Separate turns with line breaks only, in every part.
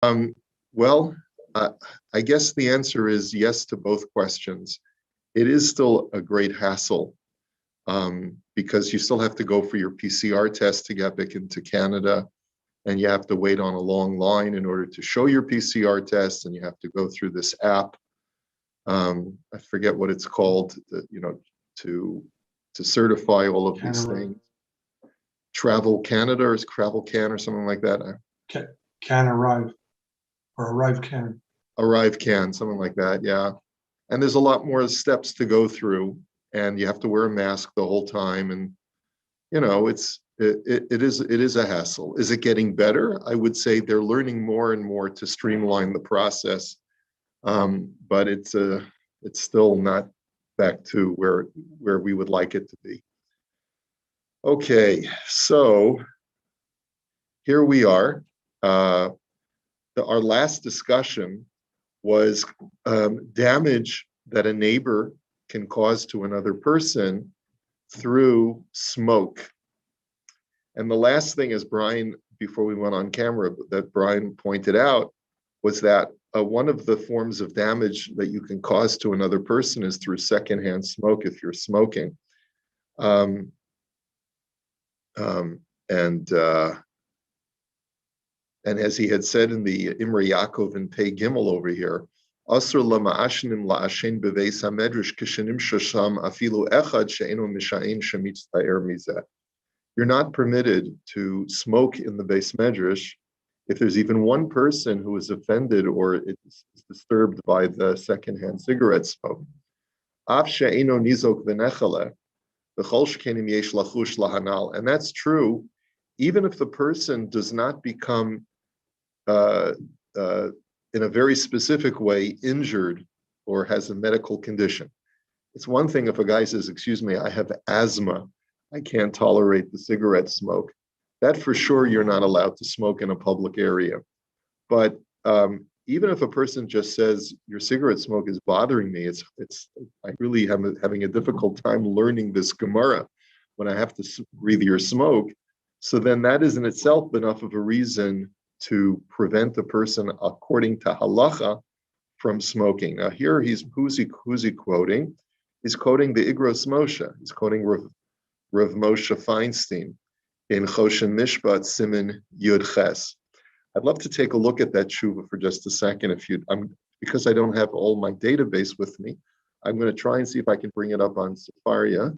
Um, well, I guess the answer is yes to both questions. It is still a great hassle because you still have to go for your PCR test to get back into Canada, and you have to wait on a long line in order to show your PCR test, and you have to go through this app. I forget what it's called, to certify all of these things. Travel Canada or Travel Can or something like that.
Can arrive or arrive can.
Arrive Can, something like that, yeah. And there's a lot more steps to go through, and you have to wear a mask the whole time, and it is a hassle. Is it getting better? I would say they're learning more and more to streamline the process, but it's still not back to where we would like it to be. Okay, so here we are. Our last discussion was damage that a neighbor can cause to another person through smoke. And the last thing, as Brian, before we went on camera, that Brian pointed out was that one of the forms of damage that you can cause to another person is through secondhand smoke if you're smoking. And as he had said in the Imrei Yaakov and Pei Gimel over here, Asur lama'ashnim la'ashen beveis hamedrash kishenim shasham afilu echad she'eno misha'in shemitztaer mizeh. You're not permitted to smoke in the Beis Medrash if there's even one person who is offended or is disturbed by the secondhand cigarette smoke. Af she'eno nizok v'nechaleh, v'chol shkenim yesh lachush lahanal. And that's true, even if the person does not become in a very specific way injured or has a medical condition. It's one thing if a guy says, excuse me, I have asthma, I can't tolerate the cigarette smoke. That for sure you're not allowed to smoke in a public area. But even if a person just says, your cigarette smoke is bothering me, I really am having a difficult time learning this Gemara when I have to breathe your smoke. So then that is in itself enough of a reason to prevent the person, according to halacha, from smoking. Now here who's he quoting? He's quoting the Igros Moshe. He's quoting Rav Moshe Feinstein in Choshen Mishpat Siman Yud Ches. I'd love to take a look at that tshuva for just a second. Because I don't have all my database with me, I'm going to try and see if I can bring it up on Sefaria.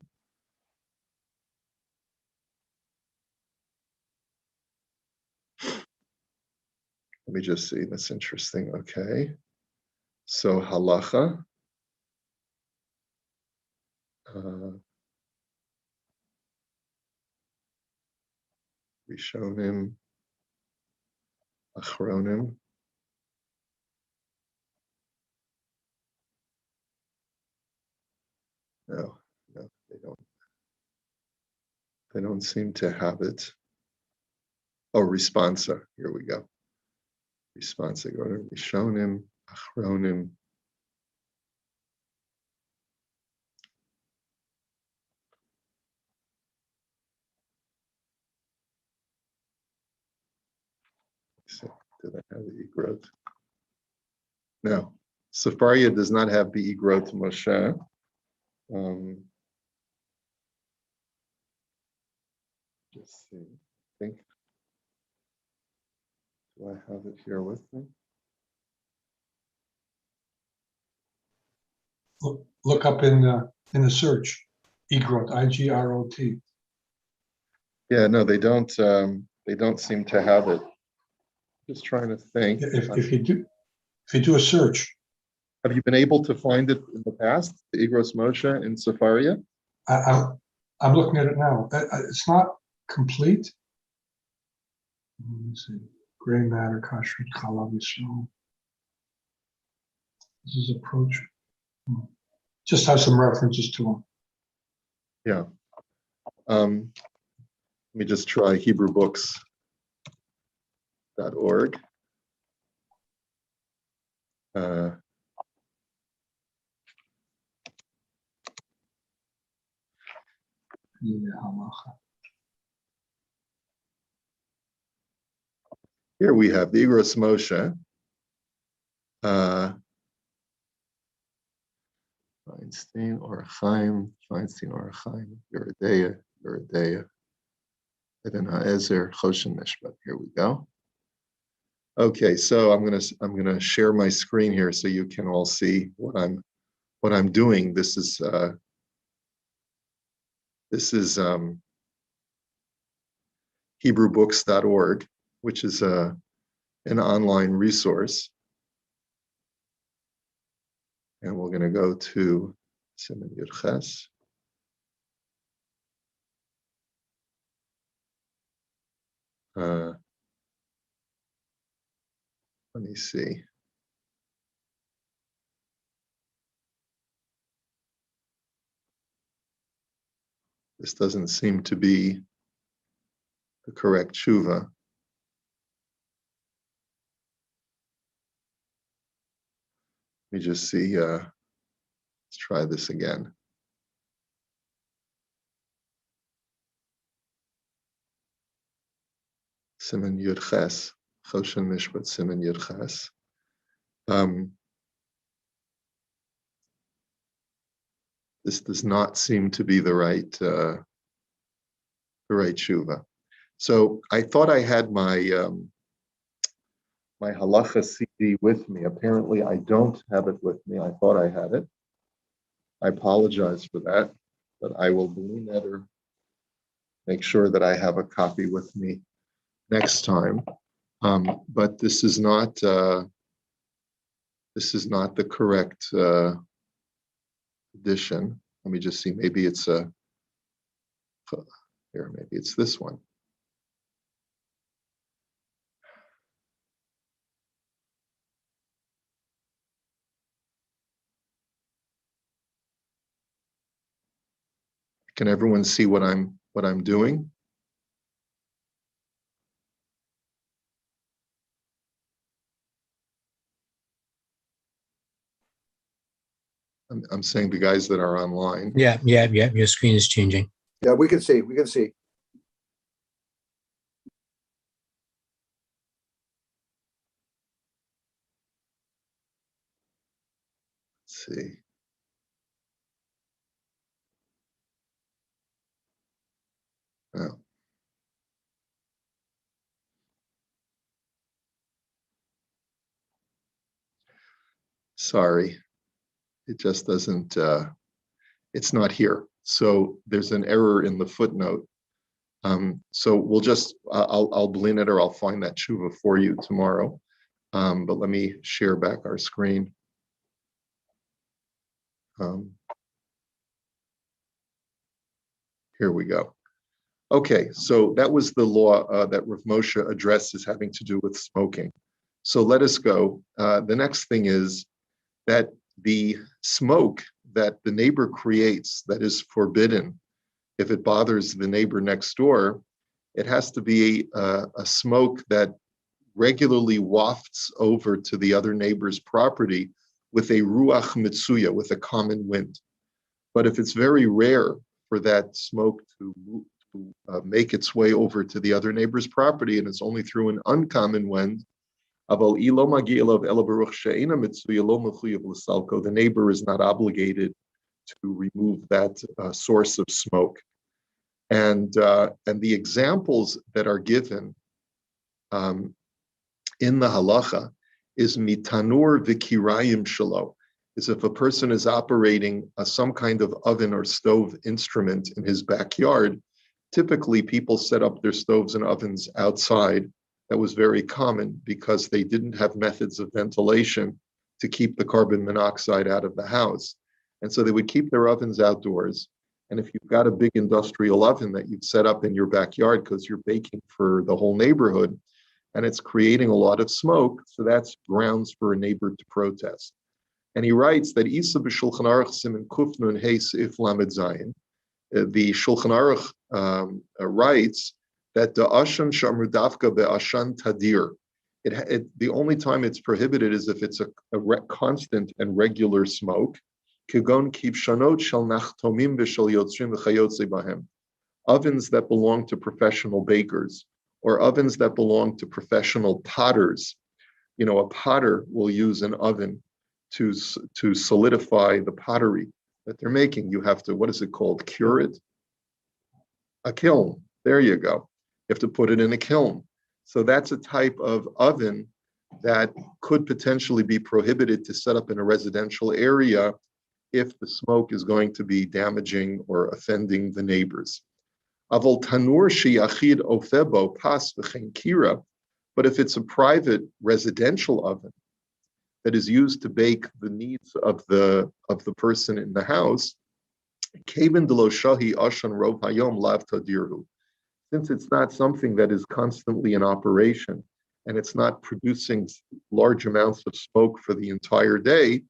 Let me just see. That's interesting. Okay. So halacha. Rishonim. Achronim. No, they don't. They don't seem to have it. Oh, responsa. Here we go. Responsa. Go to Rishonim, Achronim. Did I have the Igrot? No. Sefaria does not have the Igrot Moshe. Let's see. I think. Do I have it here with me?
Look up in the search, Igrot, Igrot.
Yeah, no, they don't. They don't seem to have it. Just trying to think.
If you do a search,
have you been able to find it in the past, the Igros Moshe in Sefaria?
I'm looking at it now. It's not complete. Let me see. Gray matter, kashrut, chalav yisrael. This is approach. Just have some references to them.
Yeah. Let me just try HebrewBooks.org. Here we have the Igros Moshe. Feinstein or Chaim, Feinstein or Chaim, Yeridea, Eden Ha'ezer, Choshen Mishpat. Here we go. Okay, so I'm gonna share my screen here so you can all see what I'm doing. This is HebrewBooks.org, which is an online resource. And we're going to go to Siman Yud Ches. Let me see. This doesn't seem to be the correct tshuva. Let me just see. Let's try this again. Siman Yud Ches, Choshen Mishpat, Siman Yud Ches. This does not seem to be the right tshuva. So I thought I had my my halacha CD with me. Apparently, I don't have it with me. I thought I had it. I apologize for that, but I will make sure that I have a copy with me next time. But this is not the correct edition. Let me just see. Maybe it's maybe it's this one. Can everyone see what I'm doing? I'm saying the guys that are online.
Yeah. Your screen is changing.
Yeah, we can see.
Let's see. Oh. Sorry, it just doesn't, it's not here. So there's an error in the footnote. So we'll just, I'll blend it or I'll find that tshuva for you tomorrow. But let me share back our screen. Here we go. Okay, so that was the law that Rav Moshe addresses having to do with smoking. So let us go. The next thing is that the smoke that the neighbor creates that is forbidden, if it bothers the neighbor next door, it has to be a smoke that regularly wafts over to the other neighbor's property with a ruach mitsuya, with a common wind. But if it's very rare for that smoke to make its way over to the other neighbor's property, and it's only through an uncommon wind, the neighbor is not obligated to remove that source of smoke. And the examples that are given in the halacha is mitanur v'kirayim shelo, is if a person is operating some kind of oven or stove instrument in his backyard. Typically, people set up their stoves and ovens outside. That was very common because they didn't have methods of ventilation to keep the carbon monoxide out of the house. And so they would keep their ovens outdoors. And if you've got a big industrial oven that you've set up in your backyard because you're baking for the whole neighborhood, and it's creating a lot of smoke, so that's grounds for a neighbor to protest. And he writes that Isa b'Shulchan Aruch Siman Kuf Nun Hey Seif Lamed Zayin, the Shulchan Aruch writes that the Ashan Shamru Dafka be'Ashan Tadir, the only time it's prohibited is if it's a constant and regular smoke. Kigon Kivshanot Shal Nachtomim V'Shal Yotzrim V'Chayotze Bahem, ovens that belong to professional bakers, or ovens that belong to professional potters. A potter will use an oven to solidify the pottery that they're making. You have to, what is it called? Cure it? A kiln. There you go. You have to put it in a kiln. So that's a type of oven that could potentially be prohibited to set up in a residential area if the smoke is going to be damaging or offending the neighbors. Avol tanur sheyachid ofebo pas v'chein kira. But if it's a private residential oven that is used to bake the needs of the person in the house, kaven delo shahi ashan rov hayom lav tadirhu. Since it's not something that is constantly in operation and it's not producing large amounts of smoke for the entire day,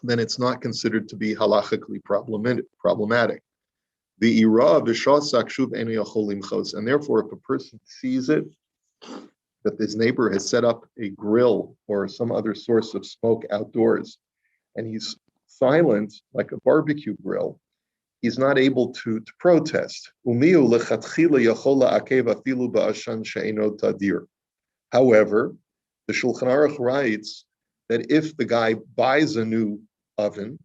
then it's not considered to be halachically problematic. The ira v'shasak shuv eni yachol limchos, and therefore, if a person sees it, that his neighbor has set up a grill or some other source of smoke outdoors, and he's silent like a barbecue grill, he's not able to protest. However, the Shulchan Aruch writes that if the guy buys a new oven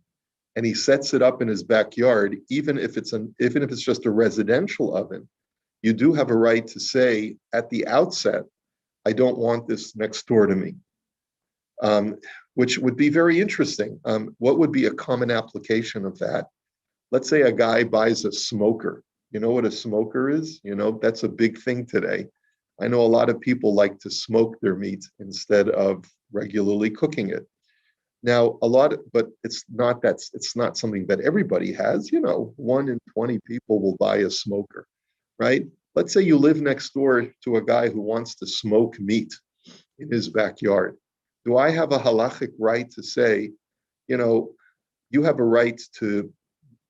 and he sets it up in his backyard, even if it's just a residential oven, you do have a right to say at the outset, I don't want this next door to me, which would be very interesting. What would be a common application of that? Let's say a guy buys a smoker. You know what a smoker is? That's a big thing today. I know a lot of people like to smoke their meat instead of regularly cooking it. Now, but it's not something that everybody has. 1 in 20 people will buy a smoker, right? Let's say you live next door to a guy who wants to smoke meat in his backyard. Do I have a halachic right to say, you have a right to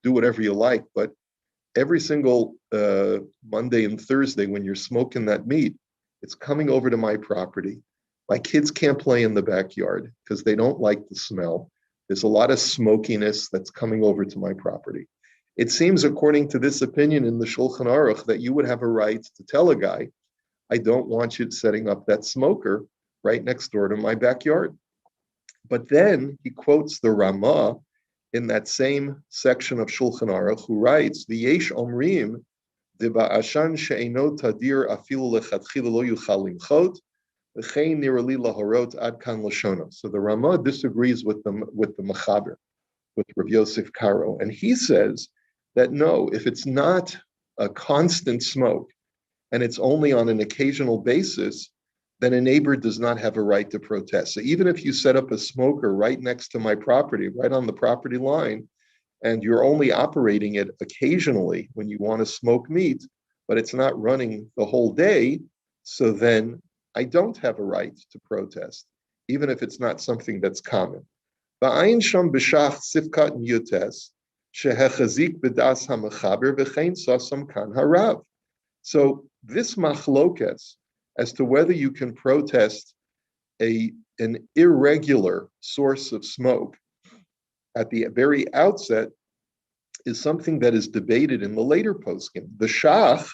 do whatever you like, but every single Monday and Thursday when you're smoking that meat, it's coming over to my property. My kids can't play in the backyard because they don't like the smell. There's a lot of smokiness that's coming over to my property. It seems, according to this opinion in the Shulchan Aruch, that you would have a right to tell a guy, I don't want you setting up that smoker right next door to my backyard. But then he quotes the Ramah in that same section of Shulchan Aruch, who writes, V'yesh omrim, deba'ashan she'eno tadir afilu lechatchila lo yuchal limchot, v'chein nirali lahorot ad kan lashono. So the Ramah disagrees with the Mechaber, with Rav Yosef Karo, and he says that no, if it's not a constant smoke and it's only on an occasional basis, then a neighbor does not have a right to protest. So even if you set up a smoker right next to my property, right on the property line, and you're only operating it occasionally when you want to smoke meat, but it's not running the whole day, so then I don't have a right to protest, even if it's not something that's common. V'ayin sham b'shach sifkat miyutes shehechazik b'das hamachaber v'chein sasam kan harav. So this machlokes as to whether you can protest an irregular source of smoke at the very outset is something that is debated in the later poskim. The Shach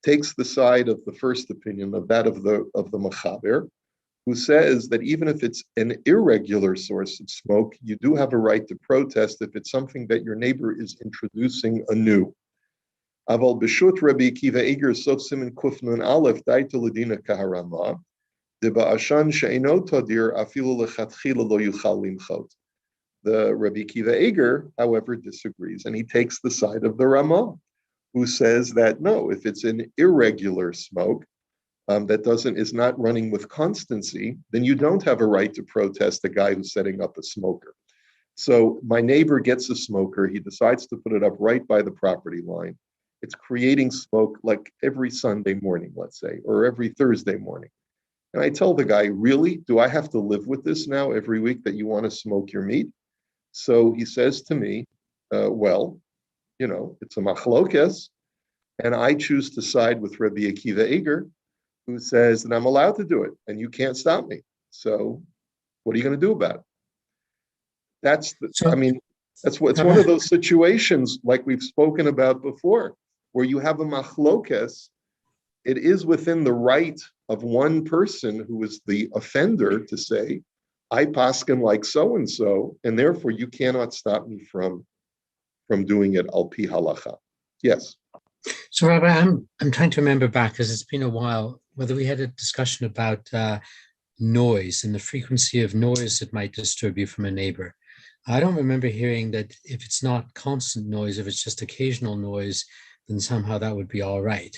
takes the side of the first opinion, of that of the Mechaber, who says that even if it's an irregular source of smoke, you do have a right to protest if it's something that your neighbor is introducing anew. Aval b'shut Rabbi Akiva Eiger sof simin kuf nun aleph daita ledina kaharama deba'ashan she'eno tadir afilu lechatchila lo yuchal limchot. The Rabbi Akiva Eiger, however, disagrees, and he takes the side of the Ramah, who says that no, if it's an irregular smoke that is not running with constancy, then you don't have a right to protest the guy who's setting up a smoker. So my neighbor gets a smoker, he decides to put it up right by the property line. It's creating smoke like every Sunday morning, let's say, or every Thursday morning. And I tell the guy, really, do I have to live with this now every week that you want to smoke your meat? So he says to me, well, it's a machlokes, and I choose to side with Rabbi Akiva Eiger, who says that I'm allowed to do it, and you can't stop me. So what are you going to do about it? That's one of those situations like we've spoken about before, where you have a machlokes it is within the right of one person who is the offender to say, I paskin like so and so, and therefore you cannot stop me from doing it al pi halacha. Yes.
So, Rabbi, I'm trying to remember back because it's been a while whether we had a discussion about noise and the frequency of noise that might disturb you from a neighbor. I don't remember hearing that if it's not constant noise, if it's just occasional noise, then somehow that would be all right.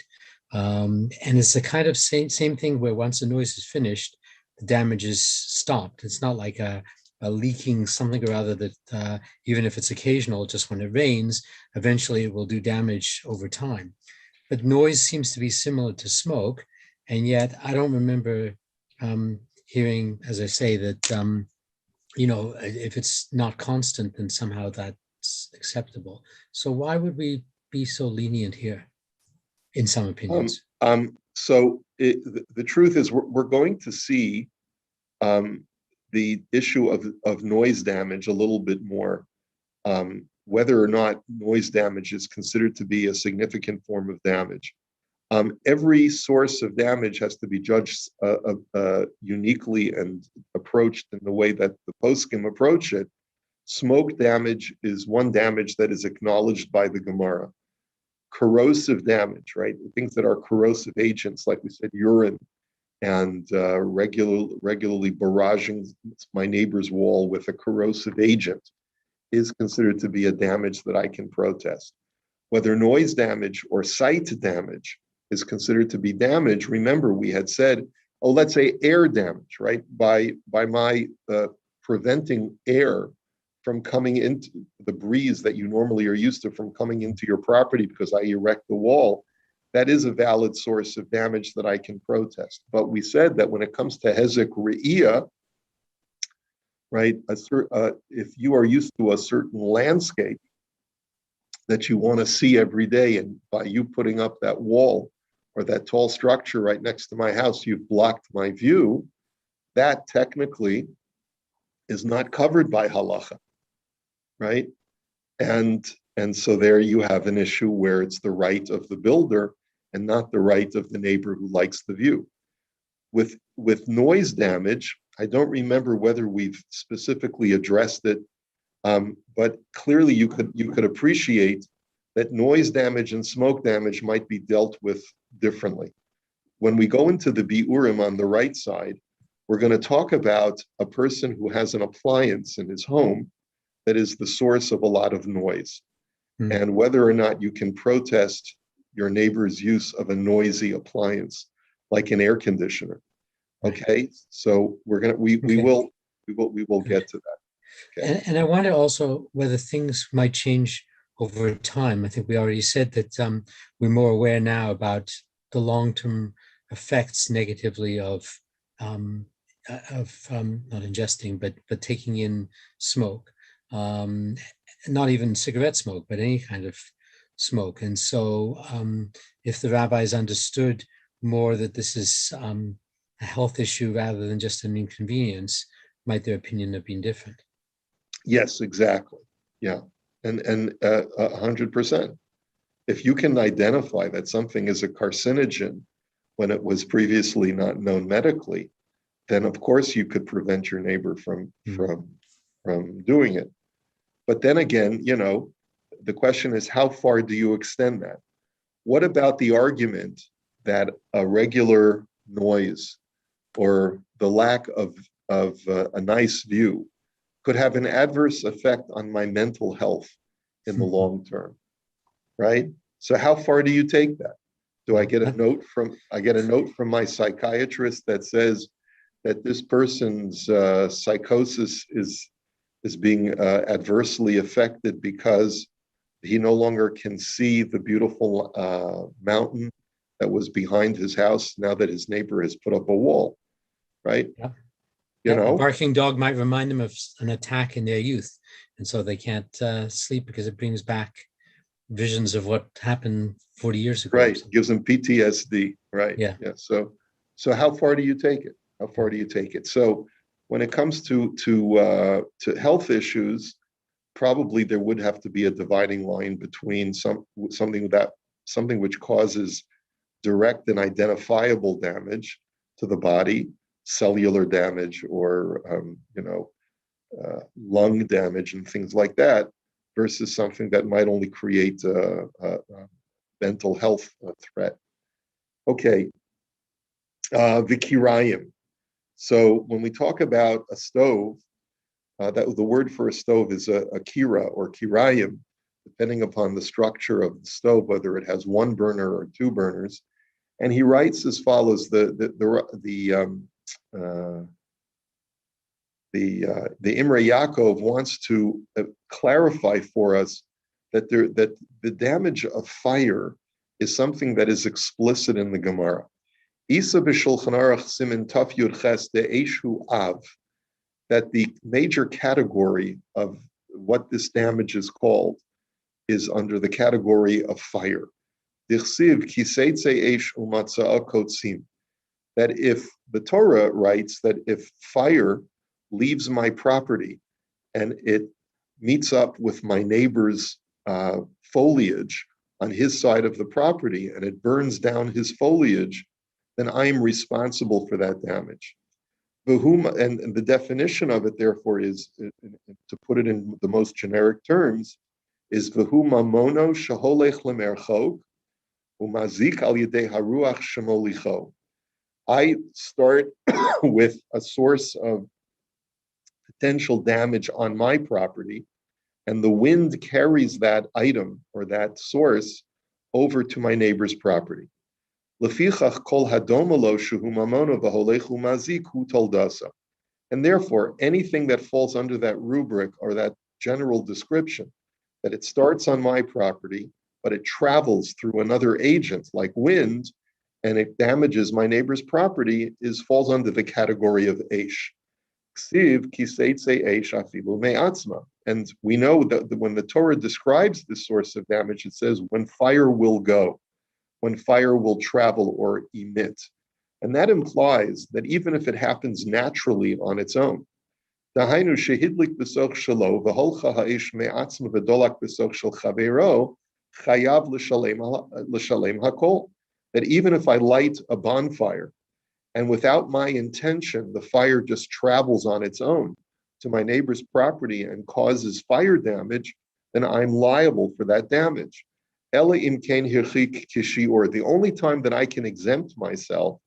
And it's the kind of same thing where once the noise is finished, the damage is stopped. It's not like a leaking something or other that even if it's occasional, just when it rains, eventually it will do damage over time. But noise seems to be similar to smoke. And yet I don't remember hearing, as I say, that, if it's not constant, then somehow that's acceptable. So why would we be so lenient here, in some opinions?
The truth is we're going to see the issue of noise damage a little bit more, whether or not noise damage is considered to be a significant form of damage. Every source of damage has to be judged uniquely and approached in the way that the poskim approach it. Smoke damage is one damage that is acknowledged by the Gemara. Corrosive damage, right? Things that are corrosive agents, like we said, urine, and regularly barraging my neighbor's wall with a corrosive agent is considered to be a damage that I can protest. Whether noise damage or sight damage is considered to be damage, remember we had said, let's say air damage, right? By my preventing air from coming into the breeze that you normally are used to from coming into your property because I erect the wall, that is a valid source of damage that I can protest. But we said that when it comes to hezek re'iyah, right, if you are used to a certain landscape that you want to see every day, and by you putting up that wall or that tall structure right next to my house, you've blocked my view, that technically is not covered by halacha, right? And so there you have an issue where it's the right of the builder and not the right of the neighbor who likes the view. With noise damage, I don't remember whether we've specifically addressed it, but clearly you could appreciate that noise damage and smoke damage might be dealt with differently. When we go into the biurim on the right side, we're going to talk about a person who has an appliance in his home that is the source of a lot of noise, and whether or not you can protest your neighbor's use of a noisy appliance like an air conditioner. Okay, so we will get to that. Okay.
And I wonder also whether things might change over time. I think we already said that we're more aware now about the long-term effects negatively of not ingesting, but taking in smoke, not even cigarette smoke, but any kind of smoke. And so if the rabbis understood more that this is a health issue rather than just an inconvenience, might their opinion have been different?
Yes, exactly. Yeah, and 100%. If you can identify that something is a carcinogen when it was previously not known medically, then of course you could prevent your neighbor from doing it. But then again, the question is, how far do you extend that? What about the argument that a regular noise or the lack of a nice view could have an adverse effect on my mental health in the long term, right? So how far do you take that? Do I get a note from my psychiatrist that says that this person's psychosis is being adversely affected because he no longer can see the beautiful mountain that was behind his house now that his neighbor has put up a wall, right?
Yeah. A barking dog might remind them of an attack in their youth, and so they can't sleep because it brings back visions of what happened 40 years ago.
Right, gives them PTSD, right?
Yeah.
So how far do you take it? So when it comes to health issues, probably there would have to be a dividing line between something which causes direct and identifiable damage to the body, cellular damage or lung damage and things like that, versus something that might only create a mental health threat. Okay, vikirayim. So when we talk about a stove, that the word for a stove is a kira or kirayim, depending upon the structure of the stove, whether it has one burner or two burners. And he writes as follows: the Imrei Yaakov wants to clarify for us that the damage of fire is something that is explicit in the Gemara. Isa b'Shulchan Aruch Siman Taf Yud Ches de'eshu av, that the major category of what this damage is called is under the category of fire. Dichsiv kiseitze eish umatzah kotzim, that if the Torah writes that if fire leaves my property and it meets up with my neighbor's foliage on his side of the property and it burns down his foliage, then I am responsible for that damage. And the definition of it, therefore, is, to put it in the most generic terms, is v'hu mamono sheholech lemerchok umazik al yedei haruach shemolicho. I start with a source of potential damage on my property, and the wind carries that item or that source over to my neighbor's property. Lefichach kol hadomalo shehu mamono v'holechu mazik hu toldasa. And therefore, anything that falls under that rubric or that general description, that it starts on my property, but it travels through another agent like wind, and it damages my neighbor's property, falls under the category of eish. And we know that when the Torah describes this source of damage, it says when fire will go, when fire will travel or emit. And that implies that even if it happens naturally on its own, that even if I light a bonfire and without my intention, the fire just travels on its own to my neighbor's property and causes fire damage, then I'm liable for that damage. The only time that I can exempt myself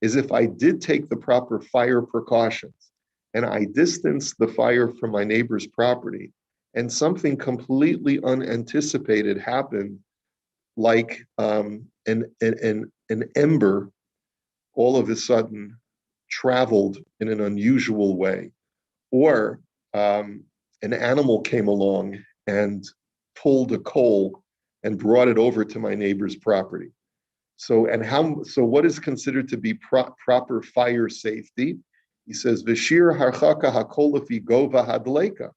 is if I did take the proper fire precautions and I distanced the fire from my neighbor's property and something completely unanticipated happened, like an ember all of a sudden traveled in an unusual way, or an animal came along and pulled a coal and brought it over to my neighbor's property. So what is considered to be proper fire safety? He says, Vishir harchaka hakolafi gova hadleka.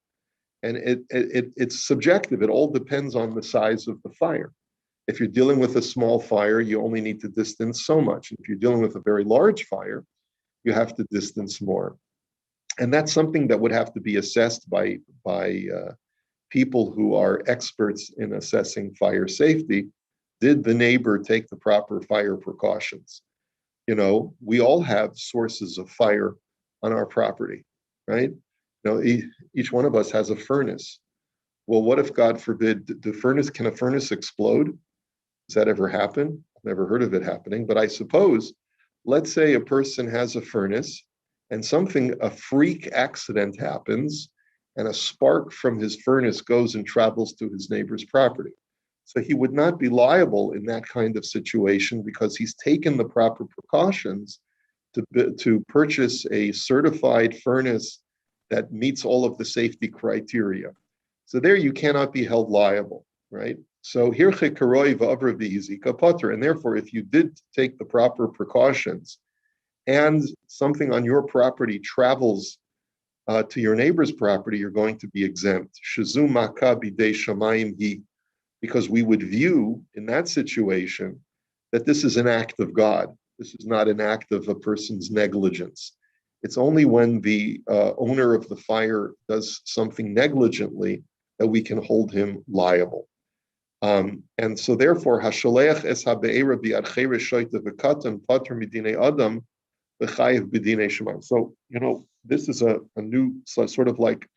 And it's subjective. It all depends on the size of the fire. If you're dealing with a small fire, you only need to distance so much. If you're dealing with a very large fire, you have to distance more. And that's something that would have to be assessed by people who are experts in assessing fire safety. Did the neighbor take the proper fire precautions? You know, we all have sources of fire on our property, right? You know, each one of us has a furnace. Well, what if, God forbid, can a furnace explode? Does that ever happen? I've never heard of it happening, but I suppose, let's say a person has a furnace and a freak accident happens and a spark from his furnace goes and travels to his neighbor's property. So he would not be liable in that kind of situation because he's taken the proper precautions to purchase a certified furnace that meets all of the safety criteria. So there you cannot be held liable, right? So and therefore, if you did take the proper precautions and something on your property travels to your neighbor's property, you're going to be exempt. Because we would view in that situation that this is an act of God. This is not an act of a person's negligence. It's only when the owner of the fire does something negligently that we can hold him liable. And so therefore, Hasholeach es habe'era bi'archei reshoita v'katan pater midinei adam v'chayiv b'dinei shemayim. So, this is a new, sort of like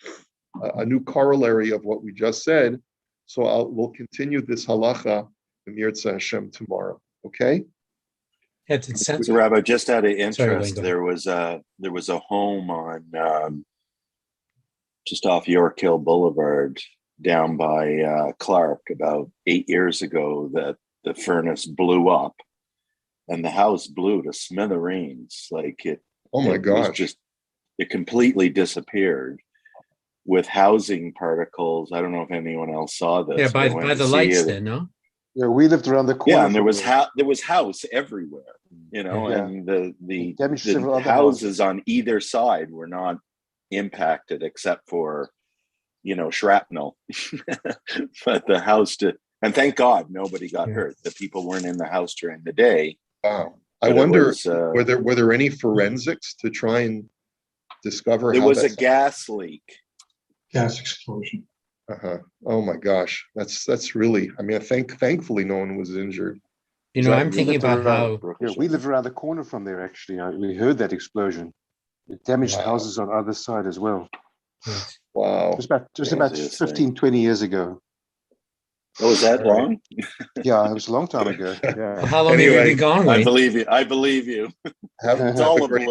a new corollary of what we just said. So we'll continue this halacha in Yirtzeh Hashem tomorrow. Okay?
It sounds.
So, Rabbi, just out of
Sorry,
interest,
Wayne,
there was a home on just off York Hill Boulevard down by Clark about 8 years ago that the furnace blew up, and the house blew to smithereens. Like it.
Oh my gosh!
It completely disappeared with housing particles. I don't know if anyone else saw this.
Yeah, by the lights there, no?
Yeah, we lived around the corner.
Yeah, and there was
from
house everywhere,
Yeah.
and the
damaged several other
houses on either side were not impacted except for shrapnel. But the house and thank God nobody got hurt. The people weren't in the house during the day.
Wow. I wonder, were there any forensics to try and discover?
There was a gas leak.
Gas explosion.
Oh my gosh, that's really. I mean, thankfully no one was injured.
I'm thinking about how.
Yeah, we live around the corner from there. Actually, we heard that explosion. It damaged houses on either side as well.
Yes.
Wow.
Just about 15, 20 years ago.
Oh, is that wrong?
Yeah, it was a long time ago. Yeah.
How long have you been gone?
I believe you.
Have
It's
a
all
great